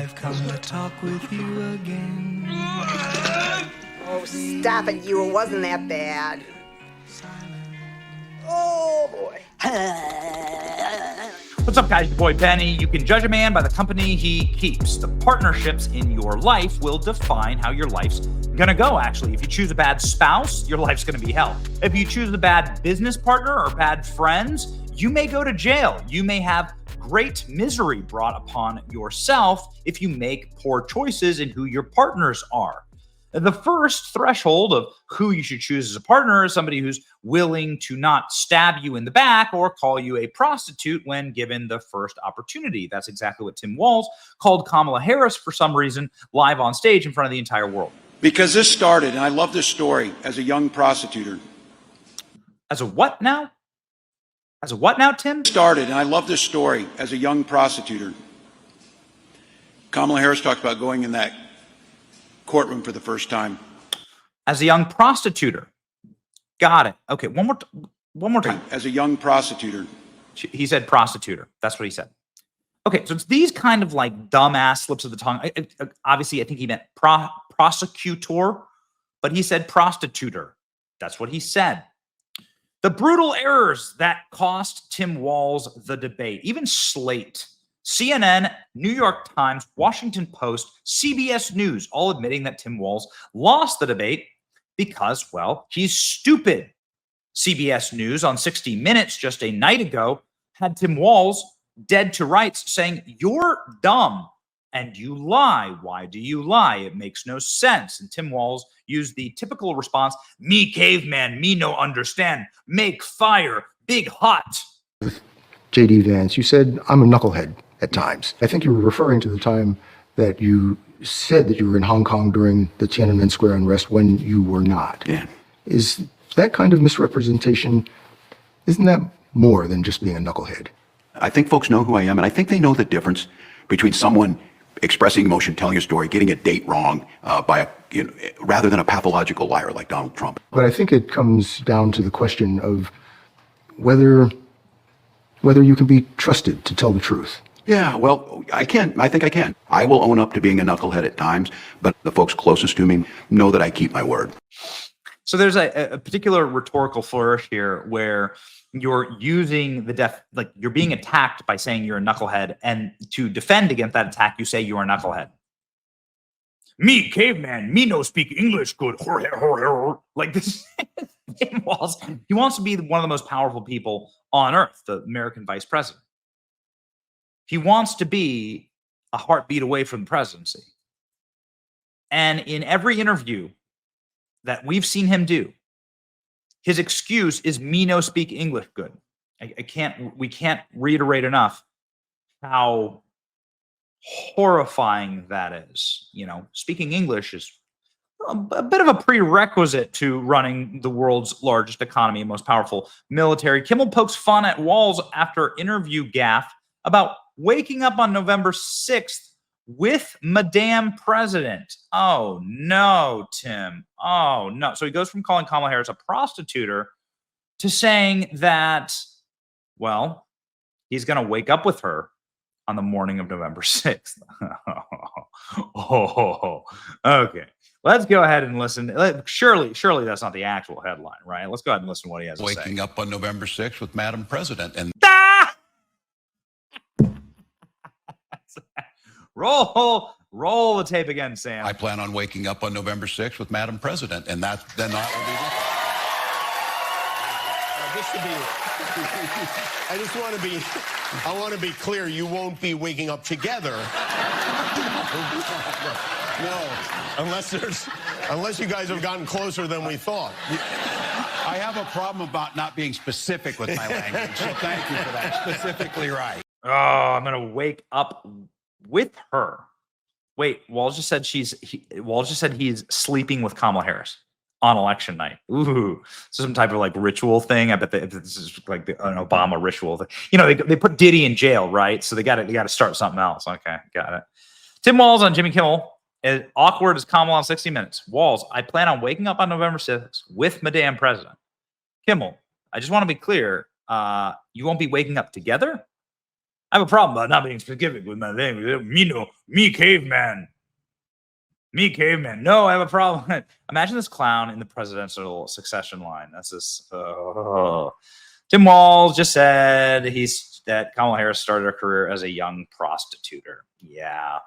I've come to talk with you again. Oh, stop it, you. It wasn't that bad. Oh, boy. What's up, guys? Your boy Benny. You can judge a man by the company he keeps. The partnerships in your life will define how your life's gonna go, actually. If you choose a bad spouse, your life's gonna be hell. If you choose a bad business partner or bad friends, you may go to jail. You may have great misery brought upon yourself if you make poor choices in who your partners are. The first threshold of who you should choose as a partner is somebody who's willing to not stab you in the back or call you a prostitute when given the first opportunity. That's exactly what Tim Walz called Kamala Harris for some reason live on stage in front of the entire world. Because this started, and I love this story, as a young prostituter. As a what now? As a what now, Tim? Started, and I love this story, as a young prostituter. Kamala Harris talked about going in that courtroom for the first time. As a young prostituter. Got it. Okay, one more time. As a young prostituter. He said prostituter. That's what he said. Okay, so it's these kind of like dumbass slips of the tongue. Obviously, I think he meant prosecutor, but he said prostituter. That's what he said. The brutal errors that cost Tim Walz the debate, even Slate, CNN, New York Times, Washington Post, CBS News, all admitting that Tim Walz lost the debate because, well, he's stupid. CBS News on 60 Minutes just a night ago had Tim Walz dead to rights saying, "You're dumb and you lie. Why do you lie? It makes no sense." And Tim Walz used the typical response, "Me caveman, me no understand. Make fire, big hot." J.D. Vance, you said, "I'm a knucklehead at times." I think you were referring to the time that you said that you were in Hong Kong during the Tiananmen Square unrest when you were not. Yeah. Is that kind of misrepresentation, isn't that more than just being a knucklehead? I think folks know who I am, and I think they know the difference between someone expressing emotion, telling a story, getting a date wrong rather than a pathological liar like Donald Trump. But I think it comes down to the question of whether you can be trusted to tell the truth. Yeah, well, I can. I think I can. I will own up to being a knucklehead at times, but the folks closest to me know that I keep my word. So there's a particular rhetorical flourish here where you're using you're being attacked by saying you're a knucklehead, and to defend against that attack, you say you are a knucklehead. Me, caveman, me no speak English good. Like this, Tim Walz, he wants to be one of the most powerful people on earth, the American vice president. He wants to be a heartbeat away from the presidency. And in every interview that we've seen him do, his excuse is me no speak English good. We can't reiterate enough how horrifying that is. You know, speaking English is a bit of a prerequisite to running the world's largest economy and most powerful military. Kimmel pokes fun at Walz after interview gaffe about waking up on November 6th with Madame President. Oh, no, Tim. Oh, no. So he goes from calling Kamala Harris a prostituter to saying that, well, he's going to wake up with her on the morning of November 6th. Oh, okay. Let's go ahead and listen. Surely that's not the actual headline, right? Let's go ahead and listen to what he has to say. Waking up on November 6th with Madam President. And Roll the tape again, Sam. I plan on waking up on November 6th with Madam President, and then that will be I want to be clear. You won't be waking up together. No, unless you guys have gotten closer than we thought. I have a problem about not being specific with my language, so thank you for that. Specifically right. Oh, I'm gonna wake up with her. Wait, Walz just said he's sleeping with Kamala Harris on election night. Ooh, so some type of like ritual thing. I bet this is like an Obama ritual thing. You know, they put Diddy in jail, right? So they got to start something else. Okay, got it. Tim Walz on Jimmy Kimmel. As awkward as Kamala on 60 Minutes. Walz, I plan on waking up on November 6th with Madame President. Kimmel, I just want to be clear. You won't be waking up together? I have a problem about not being specific with my thing. Me caveman. Me caveman. No, I have a problem. Imagine this clown in the presidential succession line. That's this. Tim Walz just said that Kamala Harris started her career as a young prostituter. Yeah.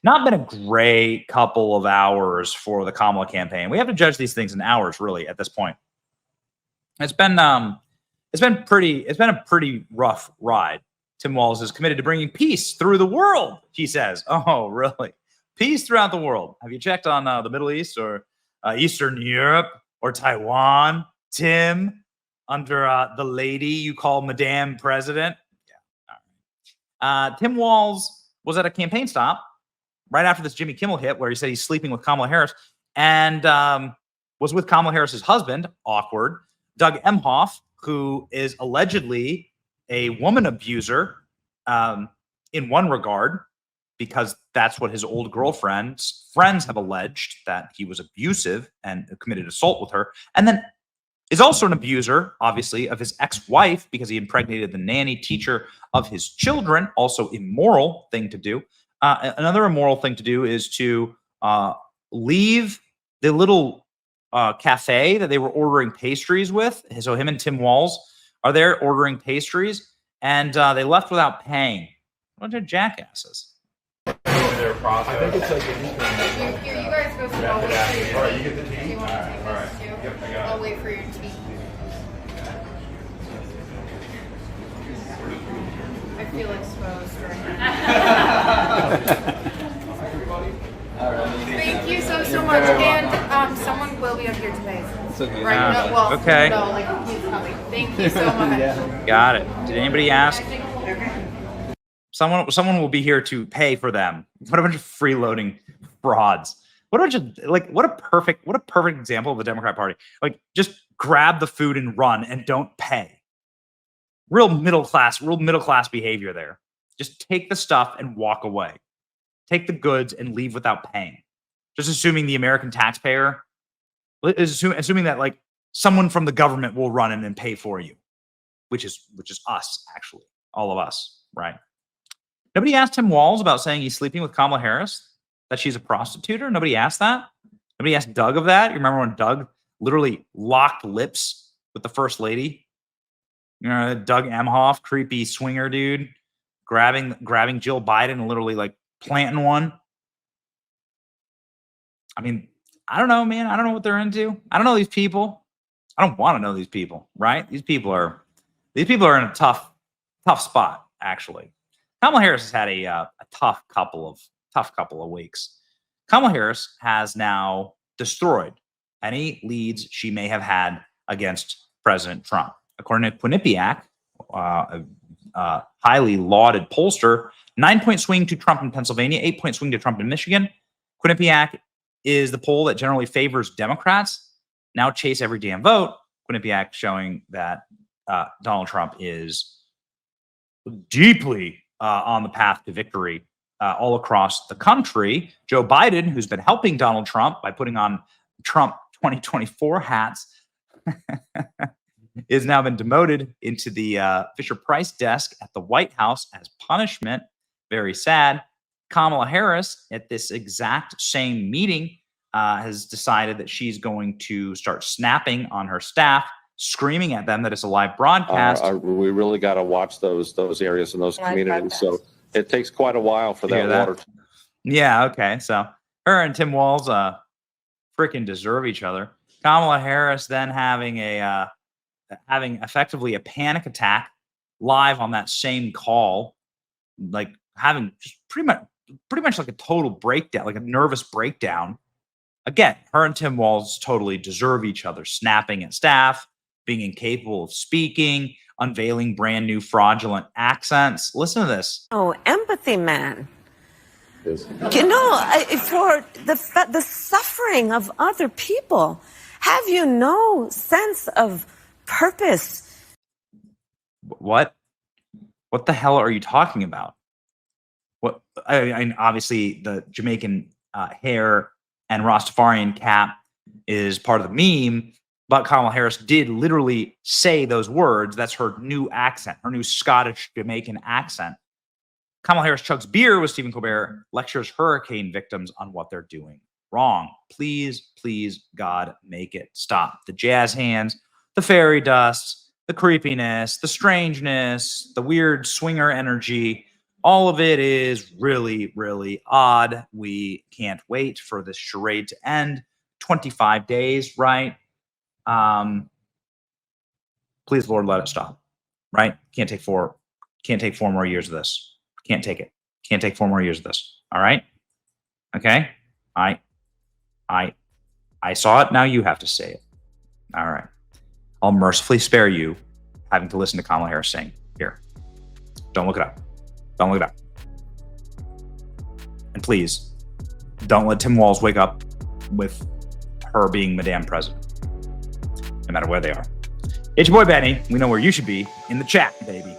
Not been a great couple of hours for the Kamala campaign. We have to judge these things in hours, really, at this point. It's been a pretty rough ride. Tim Walz is committed to bringing peace through the world, he says. Oh, really? Peace throughout the world. Have you checked on the Middle East or Eastern Europe or Taiwan, Tim, under the lady you call Madame President? Yeah. All right. Tim Walz was at a campaign stop right after this Jimmy Kimmel hit where he said he's sleeping with Kamala Harris and was with Kamala Harris's husband, awkward, Doug Emhoff, who is allegedly a woman abuser in one regard, because that's what his old girlfriend's friends have alleged, that he was abusive and committed assault with her. And then is also an abuser, obviously, of his ex-wife because he impregnated the nanny teacher of his children. Also immoral thing to do. Another immoral thing to do is to leave the little cafe that they were ordering pastries with. So him and Tim Walz are there ordering pastries, and they left without paying. What a jackasses. I think it's like here, you guys go sit. I'll wait for your tea. All right, you get the tea? All right. Yep, I got it. I'll wait for your tea. I feel exposed right now. Thank you so much. And someone will be up here today. Right? No, well, okay. No, like he's coming. Thank you so much. Got it. Did anybody ask? Someone will be here to pay for them. What a bunch of freeloading frauds. What a perfect example of the Democrat Party. Like, just grab the food and run and don't pay. Real middle class behavior there. Just take the stuff and walk away. Take the goods and leave without paying. Just assuming the American taxpayer is assuming that like someone from the government will run in and pay for you, which is us, actually, all of us, right? Nobody asked Tim Walz about saying he's sleeping with Kamala Harris, that she's a prostitute. Nobody asked that. Nobody asked Doug of that. You remember when Doug literally locked lips with the first lady? You know, Doug Emhoff, creepy swinger dude, grabbing Jill Biden and literally like planting one. I mean, I don't know, man. I don't know what they're into. I don't know these people. I don't want to know these people, right? These people are in a tough spot, actually. Kamala Harris has had a tough couple of weeks. Kamala Harris has now destroyed any leads she may have had against President Trump. According to Quinnipiac, a highly lauded pollster, 9-point swing to Trump in Pennsylvania, 8-point swing to Trump in Michigan. Quinnipiac is the poll that generally favors Democrats. Now chase every damn vote. Quinnipiac showing that Donald Trump is deeply on the path to victory all across the country. Joe Biden, who's been helping Donald Trump by putting on Trump 2024 hats, is now been demoted into the Fisher-Price desk at the White House as punishment. Very sad. Kamala Harris, at this exact same meeting, has decided that she's going to start snapping on her staff, screaming at them that it's a live broadcast. We really got to watch those areas and those communities. So it takes quite a while for that water. Yeah, okay. So her and Tim Walz freaking deserve each other. Kamala Harris then having effectively a panic attack live on that same call, like having just pretty much like a total breakdown, like a nervous breakdown. Again, her and Tim Walz totally deserve each other, snapping at staff, being incapable of speaking, unveiling brand new fraudulent accents. Listen to this. Oh, empathy, man. You know, for the suffering of other people, have you no sense of purpose? What the hell are you talking about? What? I obviously the Jamaican hair and Rastafarian cap is part of the meme, but Kamala Harris did literally say those words. That's her new accent, her new Scottish Jamaican accent. Kamala Harris chugs beer with Stephen Colbert, lectures hurricane victims on what they're doing wrong. Please, please, God, make it stop. The jazz hands, the fairy dust, the creepiness, the strangeness, the weird swinger energy, all of it is really, really odd. We can't wait for this charade to end. 25 days, right? Please, Lord, let it stop, right? Can't take four more years of this. Can't take it. Can't take 4 more years of this. All right? Okay? I saw it. Now you have to say it. All right. I'll mercifully spare you having to listen to Kamala Harris saying, here, don't look it up. Don't look it up. And please, don't let Tim Walz wake up with her being Madame President, no matter where they are. It's your boy, Benny. We know where you should be, in the chat, baby.